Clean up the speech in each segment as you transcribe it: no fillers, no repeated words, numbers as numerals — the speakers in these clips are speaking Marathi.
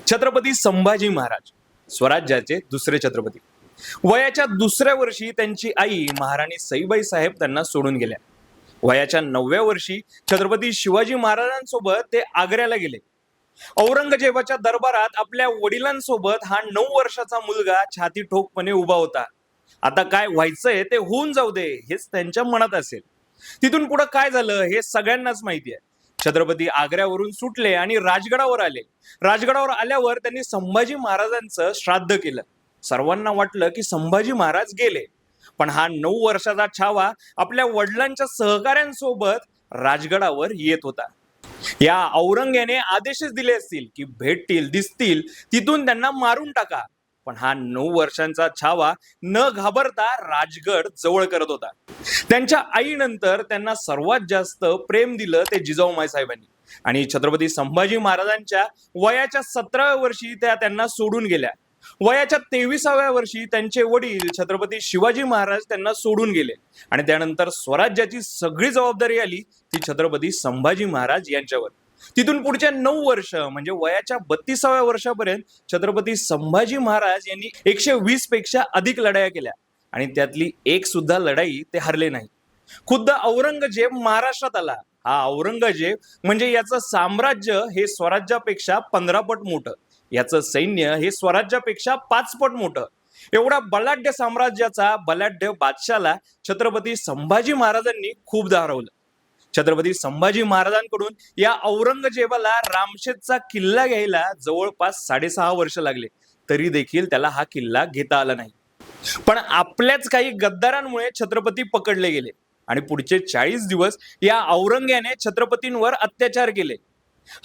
छत्रपती संभाजी महाराज स्वराज्याचे दुसरे छत्रपती. वयाच्या दुसऱ्या वर्षी त्यांची आई महाराणी सईबाई साहेब त्यांना सोडून गेल्या. वयाच्या 9व्या वर्षी छत्रपती शिवाजी महाराजांसोबत ते आग्र्याला गेले. औरंगजेबाच्या दरबारात आपल्या वडिलांसोबत हा 9 वर्षाचा मुलगा छाती ठोकपणे उभा होता. आता काय व्हायचंय ते होऊन जाऊ दे हेच त्यांच्या मनात असेल. तिथून पुढे काय झालं हे सगळ्यांनाच माहिती आहे. छत्रपती आग्र्यावरून सुटले आणि राजगडावर आले. राजगडावर आल्यावर त्यांनी संभाजी महाराजांचं श्राद्ध केलं. सर्वांना वाटलं की संभाजी महाराज गेले, पण हा 9 वर्षाचा छावा आपल्या वडिलांच्या सहकाऱ्यांसोबत राजगडावर येत होता. या औरंग्याने आदेशच दिले असतील की भेटतील दिसतील तिथून त्यांना मारून टाका, पण हा 9 वर्षांचा छावा न घाबरता राजगड जवळ करत होता. त्यांच्या आईनंतर त्यांना सर्वात जास्त प्रेम दिलं ते जिजाऊमाई साहेबांनी, आणि छत्रपती संभाजी महाराजांच्या वयाच्या 17व्या वर्षी त्या त्यांना सोडून गेल्या. वयाच्या 23व्या वर्षी त्यांचे वडील छत्रपती शिवाजी महाराज त्यांना सोडून गेले, आणि त्यानंतर स्वराज्याची सगळी जबाबदारी आली ती छत्रपती संभाजी महाराज यांच्यावर. तिथून पुढच्या 9 वर्ष म्हणजे वयाच्या 32व्या वर्षापर्यंत छत्रपती संभाजी महाराज यांनी 120 पेक्षा अधिक लढाया केल्या, आणि त्यातली एक सुद्धा लढाई ते हरले नाही. खुद्द औरंगजेब महाराष्ट्रात आला. हा औरंगजेब म्हणजे याचं साम्राज्य हे स्वराज्यापेक्षा 15 पट मोठं, याचं सैन्य हे स्वराज्यापेक्षा 5 पट मोठं. एवढा बलाढ्य साम्राज्याचा बलाढ्य बादशाला छत्रपती संभाजी महाराजांनी खूपदा हरवलं. छत्रपती संभाजी महाराजांकडून या औरंगजेबाला रामशेजचा किल्ला घ्यायला जवळपास 6.5 वर्ष लागले, तरी देखील त्याला हा किल्ला घेता आला नाही. पण आपल्याच काही गद्दारांमुळे छत्रपती पकडले गेले, आणि पुढचे 40 दिवस या औरंग्याने छत्रपतींवर अत्याचार केले.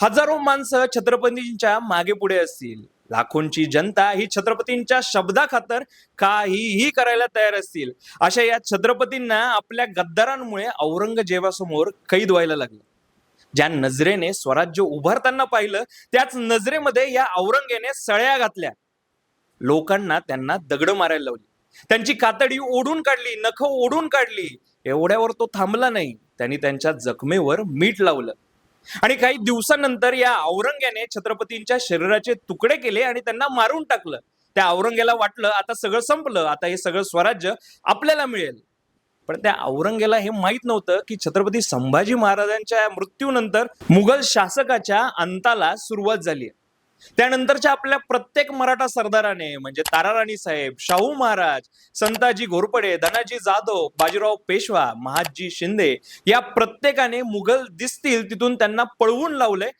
हजारो माणसं छत्रपतींच्या मागे पुढे असतील. लाखोंची जनता ही छत्रपतींच्या शब्दाखातर काहीही करायला तयार असतील. अशा या छत्रपतींना आपल्या गद्दारांमुळे औरंगजेबासमोर कैद व्हायला लागलं. ज्या नजरेने स्वराज्य उभारताना पाहिलं त्याच नजरेमध्ये या औरंग्याने सळ्या घातल्या. लोकांना त्यांना दगड मारायला लावली, त्यांची कातडी ओढून काढली, नख ओढून काढली. एवढ्यावर तो थांबला नाही, त्यांनी त्यांच्या जखमेवर मीठ लावलं. आणि काही दिवसांनंतर या औरंग्याने छत्रपतींच्या शरीराचे तुकडे केले आणि त्यांना मारून टाकलं. त्या औरंग्याला वाटलं आता सगळं संपलं, आता हे सगळं स्वराज्य आपल्याला मिळेल. पण त्या औरंग्याला हे माहित नव्हतं की छत्रपती संभाजी महाराजांच्या मृत्यूनंतर मुघल शासकाच्या अंताला सुरुवात झाली. त्यानंतरच्या आपल्या प्रत्येक मराठा सरदाराने म्हणजे ताराराणी साहेब, शाहू महाराज, संताजी घोरपडे, धनाजी जाधव, बाजीराव पेशवा, महादजी शिंदे या प्रत्येकाने मुघल दिसतील तिथून त्यांना पळवून लावले,